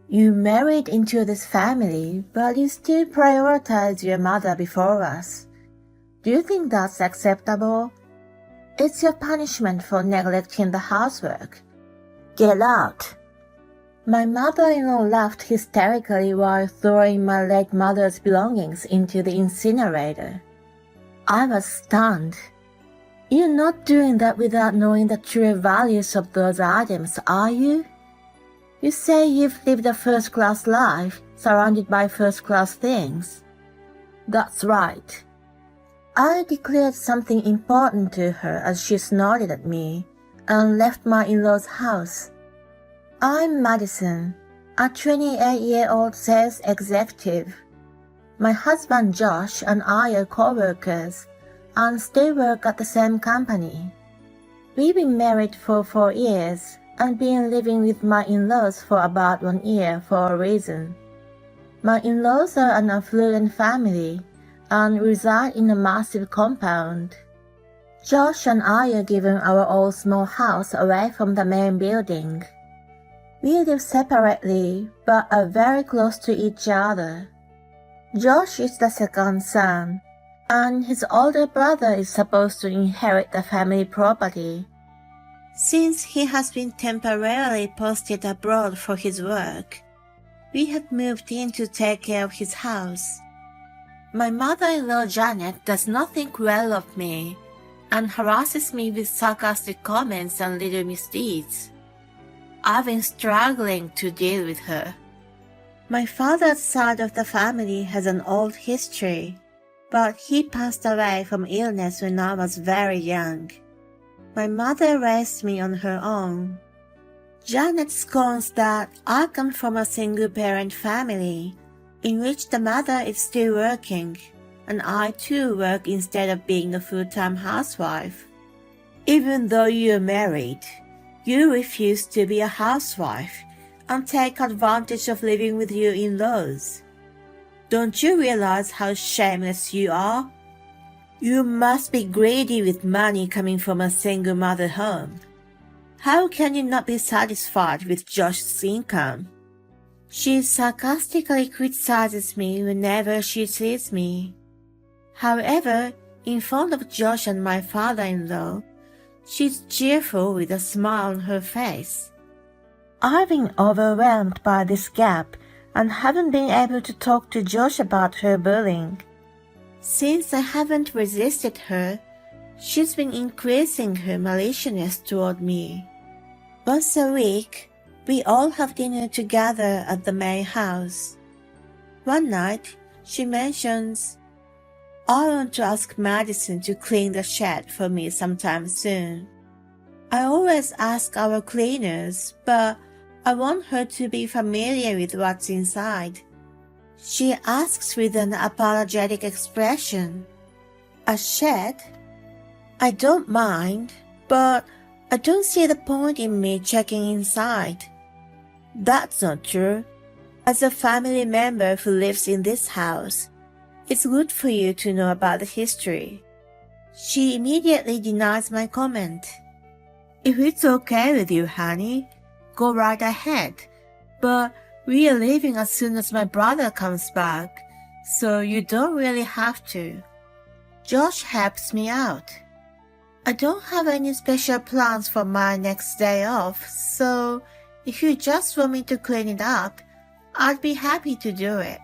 You married into this family, but you still prioritize your mother before us. Do you think that's acceptable? It's your punishment for neglecting the housework. Get out. My mother-in-law laughed hysterically while throwing my late mother's belongings into the incinerator. I was stunned. You're not doing that without knowing the true values of those items, are you? You say you've lived a first-class life, surrounded by first-class things. That's right. I declared something important to her as she snorted at me and left my in-law's house. I'm Madison, a 28-year-old sales executive. My husband Josh and I are co-workers and still work at the same company. We've been married for 4 years and been living with my in-laws for about 1 year for a reason. My in-laws are an affluent family and reside in a massive compound. Josh and I are giving our old small house away from the main building. We live separately but are very close to each other. Josh is the second son, and his older brother is supposed to inherit the family property. Since he has been temporarily posted abroad for his work, we have moved in to take care of his house. My mother-in-law Janet does not think well of me and harasses me with sarcastic comments and little misdeeds. I've been struggling to deal with her. My father's side of the family has an old history, but he passed away from illness when I was very young. My mother raised me on her own. Janet scorns that I come from a single-parent family, in which the mother is still working, and I too work instead of being a full-time housewife. Even though you're married, you refuse to be a housewife and take advantage of living with your in-laws. Don't you realize how shameless you are? You must be greedy with money coming from a single mother home. How can you not be satisfied with Josh's income? She sarcastically criticizes me whenever she sees me. However, in front of Josh and my father-in-law, she's cheerful with a smile on her face. I've been overwhelmed by this gap and haven't been able to talk to Josh about her bullying. Since I haven't resisted her, she's been increasing her maliciousness toward me. Once a week, we all have dinner together at the main house. One night, she mentions, I want to ask Madison to clean the shed for me sometime soon. I always ask our cleaners, but I want her to be familiar with what's inside. She asks with an apologetic expression, a shed? I don't mind, but I don't see the point in me checking inside. That's not true. As a family member who lives in this house, it's good for you to know about the history. She immediately denies my comment. If it's okay with you, honey, go right ahead, but we are leaving as soon as my brother comes back, so you don't really have to. Josh helps me out. I don't have any special plans for my next day off, so if you just want me to clean it up, I'd be happy to do it.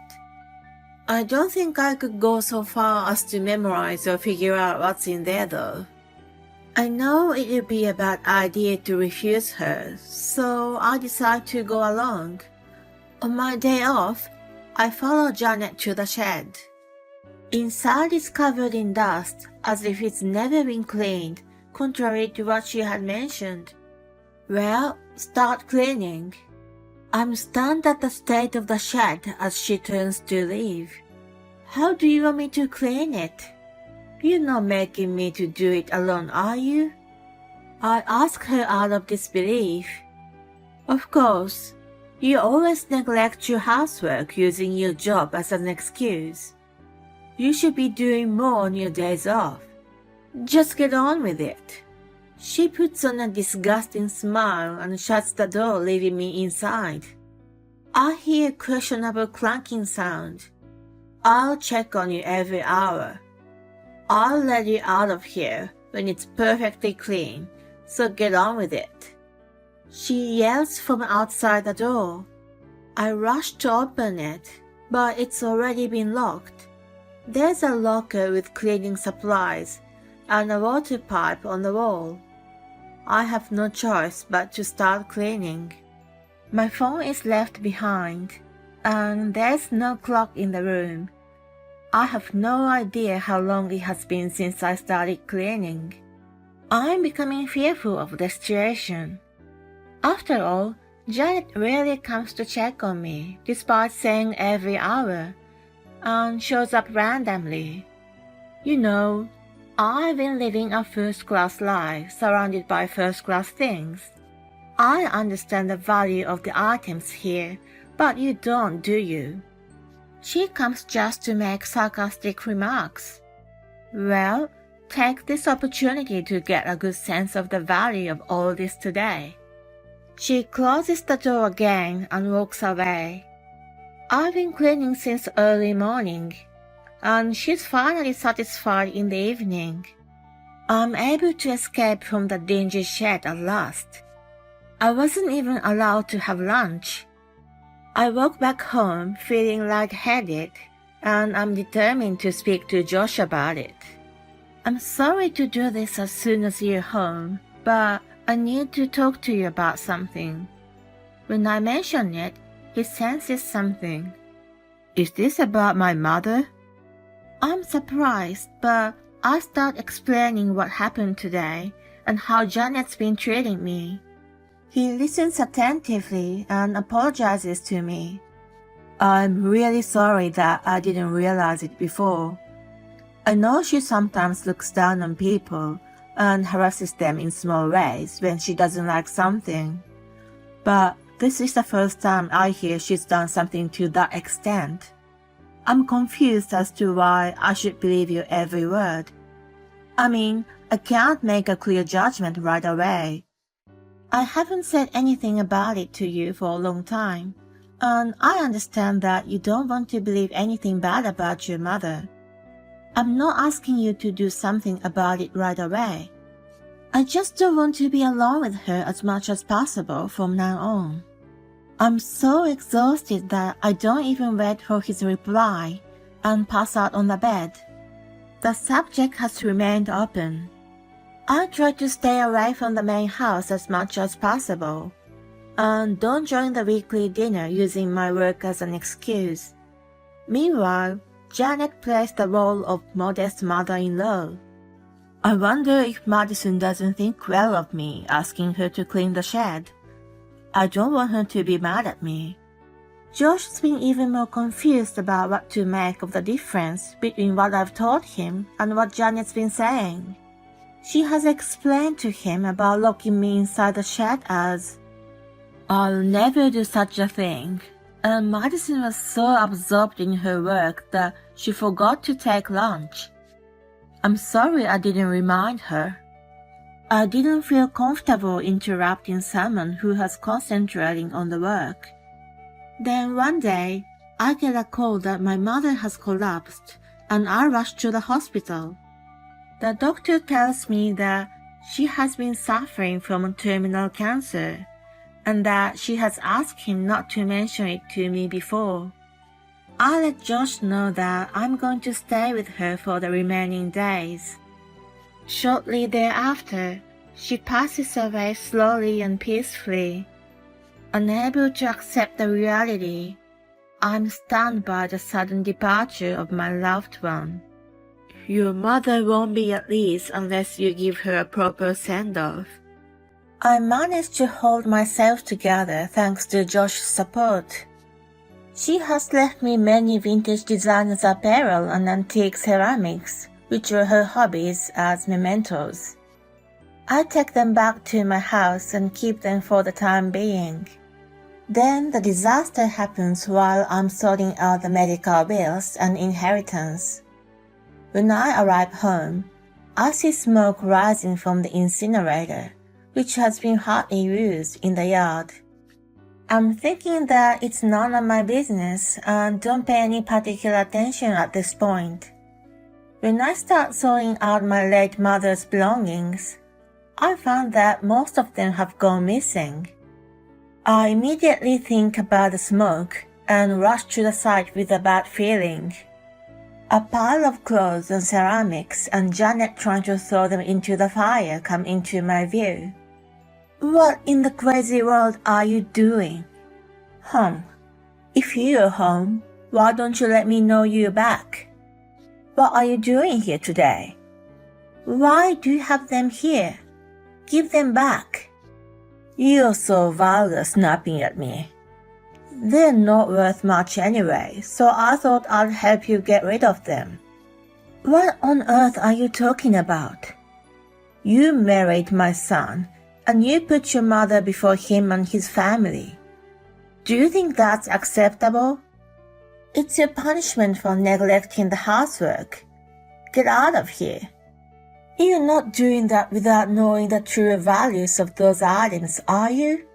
I don't think I could go so far as to memorize or figure out what's in there though. I know it would be a bad idea to refuse her, so I decide to go along. On my day off, I follow Janet to the shed. Inside is covered in dust, as if it's never been cleaned, contrary to what she had mentioned. Well, start cleaning. I'm stunned at the state of the shed as she turns to leave. How do you want me to clean it? You're not making me to do it alone, are you? I ask her out of disbelief. Of course, you always neglect your housework using your job as an excuse. You should be doing more on your days off. Just get on with it. She puts on a disgusting smile and shuts the door, leaving me inside. I hear questionable clunking sound. I'll check on you every hour. I'll let you out of here when it's perfectly clean, so get on with it. She yells from outside the door. I rush to open it, but it's already been locked. There's a locker with cleaning supplies and a water pipe on the wall. I have no choice but to start cleaning. My phone is left behind, and there's no clock in the room. I have no idea how long it has been since I started cleaning. I'm becoming fearful of the situation. After all, Janet rarely comes to check on me, despite saying every hour, and shows up randomly. You know, I've been living a first-class life surrounded by first-class things. I understand the value of the items here, but you don't, do you? She comes just to make sarcastic remarks. Well, take this opportunity to get a good sense of the value of all this today. She closes the door again and walks away. I've been cleaning since early morning, and she's finally satisfied in the evening. I'm able to escape from the dingy shed at last. I wasn't even allowed to have lunch. I walk back home feeling lightheaded, and I'm determined to speak to Josh about it. I'm sorry to do this as soon as you're home, but I need to talk to you about something. When I mention it, he senses something. Is this about my mother? I'm surprised, but I start explaining what happened today and how Janet's been treating me. He listens attentively and apologizes to me. I'm really sorry that I didn't realize it before. I know she sometimes looks down on people and harasses them in small ways when she doesn't like something. But this is the first time I hear she's done something to that extent. I'm confused as to why I should believe your every word. I mean, I can't make a clear judgment right away. I haven't said anything about it to you for a long time, and I understand that you don't want to believe anything bad about your mother. I'm not asking you to do something about it right away. I just don't want to be alone with her as much as possible from now on. I'm so exhausted that I don't even wait for his reply and pass out on the bed. The subject has remained open. I try to stay away from the main house as much as possible, and don't join the weekly dinner using my work as an excuse. Meanwhile, Janet plays the role of modest mother-in-law. I wonder if Madison doesn't think well of me asking her to clean the shed. I don't want her to be mad at me. Josh's been even more confused about what to make of the difference between what I've told him and what Janet's been saying. She has explained to him about locking me inside the shed as, I'll never do such a thing, and Madison was so absorbed in her work that she forgot to take lunch. I'm sorry I didn't remind her. I didn't feel comfortable interrupting someone who was concentrating on the work. Then one day, I get a call that my mother has collapsed, and I rush to the hospital. The doctor tells me that she has been suffering from terminal cancer, and that she has asked him not to mention it to me before. I let Josh know that I'm going to stay with her for the remaining days. Shortly thereafter, she passes away slowly and peacefully. Unable to accept the reality, I'm stunned by the sudden departure of my loved one. Your mother won't be at ease unless you give her a proper send-off. I managed to hold myself together thanks to Josh's support. She has left me many vintage designers apparel and antique ceramics, which were her hobbies, as mementos. I take them back to my house and keep them for the time being. Then the disaster happens while I'm sorting out the medical bills and inheritance. When I arrive home, I see smoke rising from the incinerator, which has been hardly used in the yard. I'm thinking that it's none of my business and don't pay any particular attention at this point. When I start sorting out my late mother's belongings, I found that most of them have gone missing. I immediately think about the smoke and rush to the site with a bad feeling. A pile of clothes and ceramics and Janet trying to throw them into the fire come into my view. What in the crazy world are you doing? If you're home, why don't you let me know you're back? What are you doing here today? Why do you have them here? Give them back. You're so vulgar, snapping at me. They're not worth much anyway, so I thought I'd help you get rid of them. What on earth are you talking about? You married my son, and you put your mother before him and his family. Do you think that's acceptable? It's your punishment for neglecting the housework. Get out of here. You're not doing that without knowing the true values of those items, are you?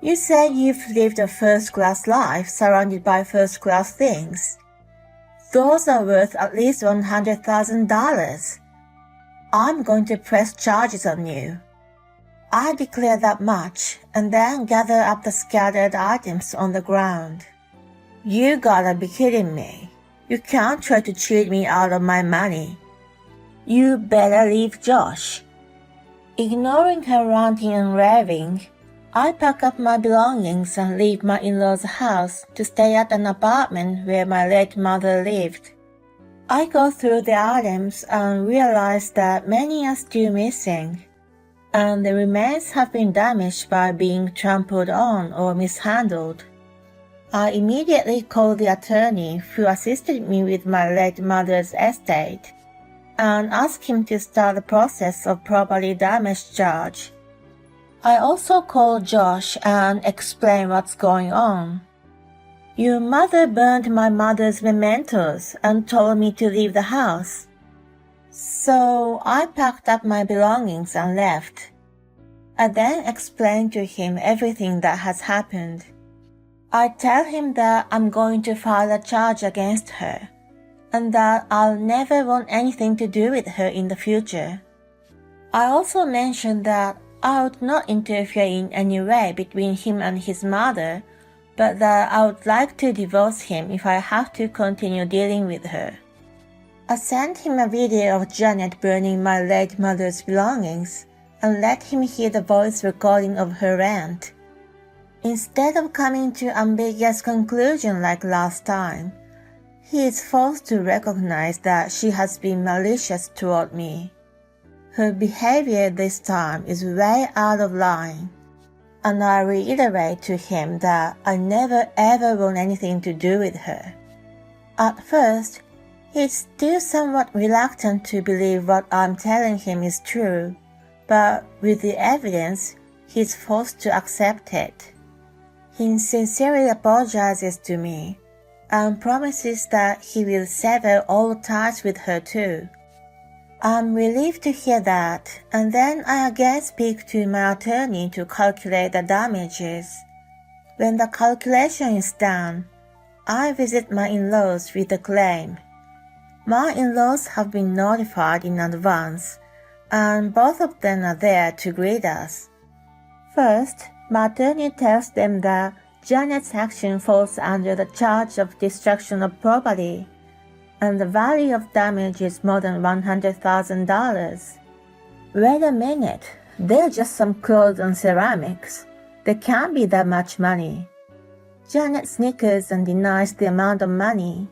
You say you've lived a first-class life surrounded by first-class things. Those are worth at least $100,000. I'm going to press charges on you. I declare that much and then gather up the scattered items on the ground. You gotta be kidding me. You can't try to cheat me out of my money. You better leave Josh. Ignoring her ranting and raving, I pack up my belongings and leave my in-laws' house to stay at an apartment where my late mother lived. I go through the items and realize that many are still missing, and the remains have been damaged by being trampled on or mishandled. I immediately called the attorney who assisted me with my late mother's estate and asked him to start the process of property damage charge. I also called Josh and explained what's going on. Your mother burned my mother's mementos and told me to leave the house. So I packed up my belongings and left. I then explained to him everything that has happened. I tell him that I'm going to file a charge against her, and that I'll never want anything to do with her in the future. I also mentioned that I would not interfere in any way between him and his mother, but that I would like to divorce him if I have to continue dealing with her. I sent him a video of Janet burning my late mother's belongings and let him hear the voice recording of her rant. Instead of coming to ambiguous conclusion like last time, he is forced to recognize that she has been malicious toward me. Her behavior this time is way out of line, and I reiterate to him that I never ever want anything to do with her. At first, he's still somewhat reluctant to believe what I'm telling him is true, but with the evidence, he's forced to accept it. He sincerely apologizes to me and promises that he will sever all ties with her too. I'm relieved to hear that, and then I again speak to my attorney to calculate the damages. When the calculation is done, I visit my in-laws with the claim. My in-laws have been notified in advance, and both of them are there to greet us. First, my attorney tells them that Janet's action falls under the charge of destruction of property, and the value of damage is more than $100,000. Wait a minute, they're just some clothes and ceramics. There can't be that much money. Janet snickers and denies the amount of money.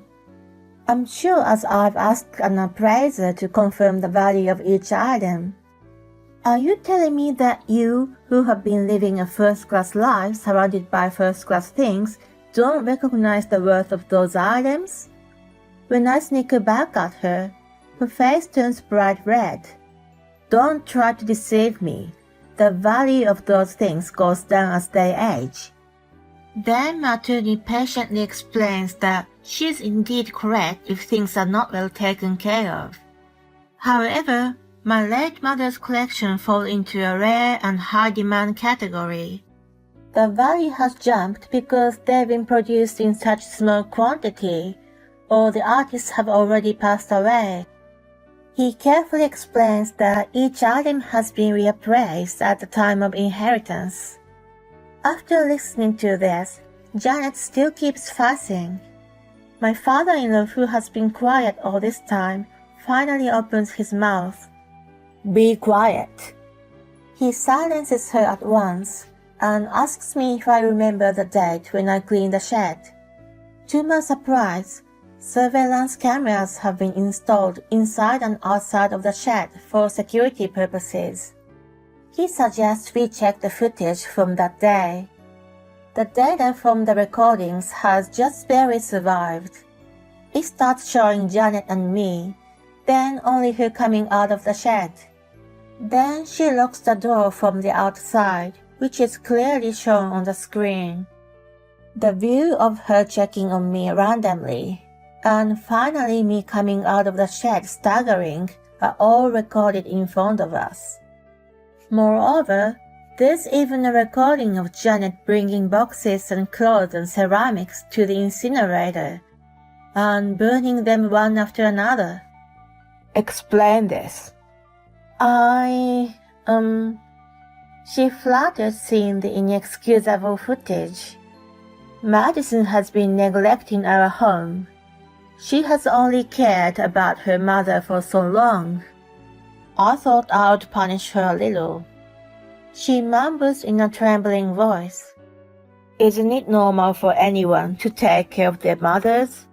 I'm sure as I've asked an appraiser to confirm the value of each item. Are you telling me that you, who have been living a first-class life surrounded by first-class things, don't recognize the worth of those items? When I snicker back at her, her face turns bright red. Don't try to deceive me. The value of those things goes down as they age. Then my attorney patiently explains that she is indeed correct if things are not well taken care of. However, my late mother's collection falls into a rare and high-demand category. The value has jumped because they've been produced in such small quantity, or the artists have already passed away. He carefully explains that each item has been reappraised at the time of inheritance. After listening to this, Janet still keeps fussing. My father-in-law, who has been quiet all this time, finally opens his mouth. "Be quiet." He silences her at once and asks me if I remember the date when I cleaned the shed. To my surprise, surveillance cameras have been installed inside and outside of the shed for security purposes. He suggests we check the footage from that day. The data from the recordings has just barely survived. It starts showing Janet and me, then only her coming out of the shed. Then she locks the door from the outside, which is clearly shown on the screen. The view of her checking on me randomly, and finally me coming out of the shed staggering, are all recorded in front of us. Moreover, there's even a recording of Janet bringing boxes and clothes and ceramics to the incinerator, and burning them one after another. Explain this. She fluttered seeing the inexcusable footage. Madison has been neglecting our home. She has only cared about her mother for so long. I thought I would punish her a little. She mumbles in a trembling voice. Isn't it normal for anyone to take care of their mothers?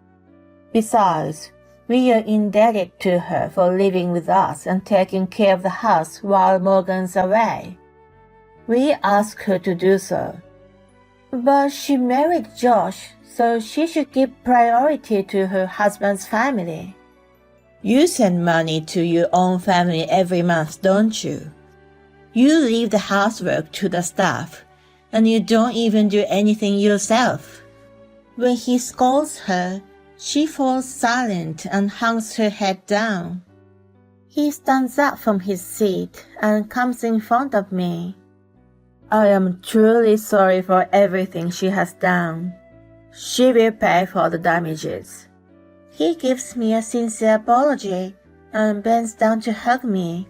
Besides, we are indebted to her for living with us and taking care of the house while Morgan's away. We ask her to do so. But she married Josh, so she should give priority to her husband's family. You send money to your own family every month, don't you? You leave the housework to the staff, and you don't even do anything yourself. When he scolds her, she falls silent and hangs her head down. He stands up from his seat and comes in front of me. I am truly sorry for everything she has done. She will pay for the damages. He gives me a sincere apology and bends down to hug me.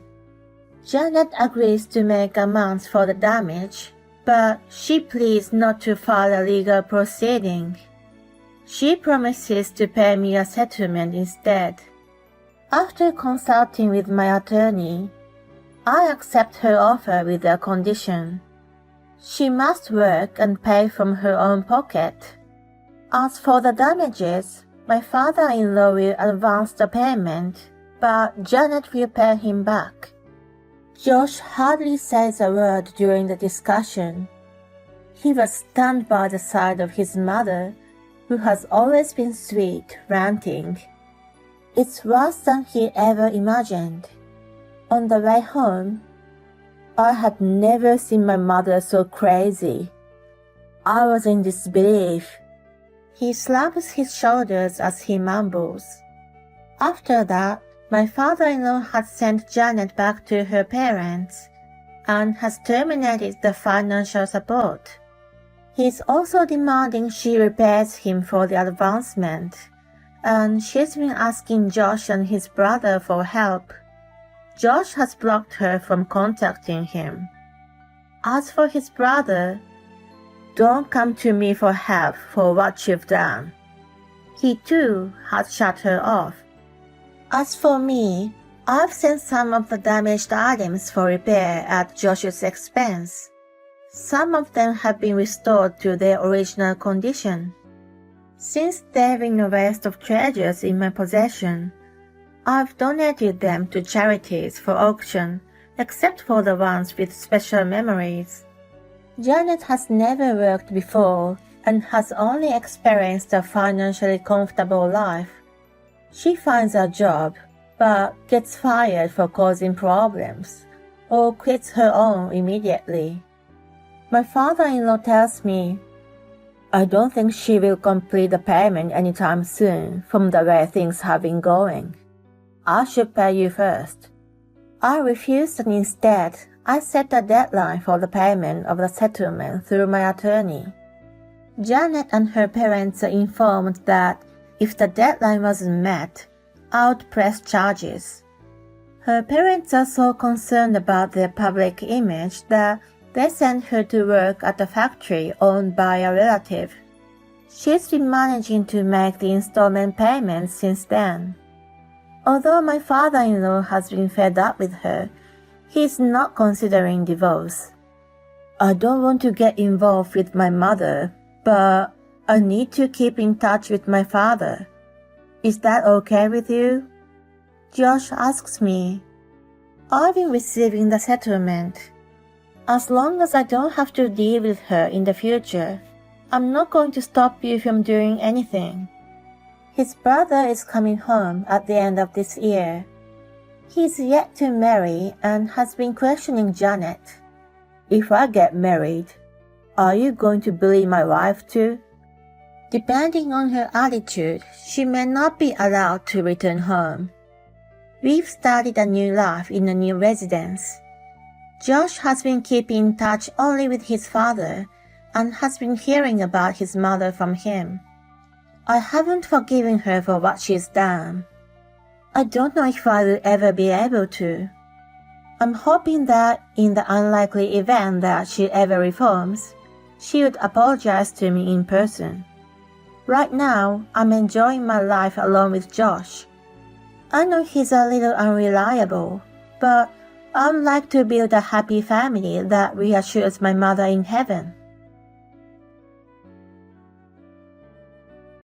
Janet agrees to make amounts for the damage, but she pleads not to file a legal proceeding. She promises to pay me a settlement instead. After consulting with my attorney, I accept her offer with a condition. She must work and pay from her own pocket. As for the damages, my father-in-law will advance the payment, but Janet will pay him back. Josh hardly says a word during the discussion. He was stunned by the sight of his mother, who has always been sweet, ranting. It's worse than he ever imagined. On the way home, I had never seen my mother so crazy. I was in disbelief. He slaps his shoulders as he mumbles. After that, my father-in-law had sent Janet back to her parents and has terminated the financial support. He's also demanding she repays him for the advancement, and she's been asking Josh and his brother for help. Josh has blocked her from contacting him. As for his brother, don't come to me for help for what you've done. He too has shut her off. As for me, I've sent some of the damaged items for repair at Josh's expense. Some of them have been restored to their original condition. Since they've been a waste of treasures in my possession, I've donated them to charities for auction, except for the ones with special memories. Janet has never worked before and has only experienced a financially comfortable life. She finds a job, but gets fired for causing problems, or quits her own immediately. My father-in-law tells me, I don't think she will complete the payment anytime soon from the way things have been going. I should pay you first. I refused and instead I set a deadline for the payment of the settlement through my attorney. Janet and her parents are informed that if the deadline wasn't met, I would press charges. Her parents are so concerned about their public image that they sent her to work at a factory owned by a relative. She's been managing to make the installment payments since then. Although my father-in-law has been fed up with her, he's not considering divorce. I don't want to get involved with my mother, but I need to keep in touch with my father. Is that okay with you? Josh asks me. I've been receiving the settlement. As long as I don't have to deal with her in the future, I'm not going to stop you from doing anything. His brother is coming home at the end of this year. He's yet to marry and has been questioning Janet. If I get married, are you going to bully my wife too? Depending on her attitude, she may not be allowed to return home. We've started a new life in a new residence. Josh has been keeping in touch only with his father and has been hearing about his mother from him. I haven't forgiven her for what she's done. I don't know if I will ever be able to. I'm hoping that in the unlikely event that she ever reforms, she would apologize to me in person. Right now, I'm enjoying my life alone with Josh. I know he's a little unreliable, but I'd like to build a happy family that reassures my mother in heaven.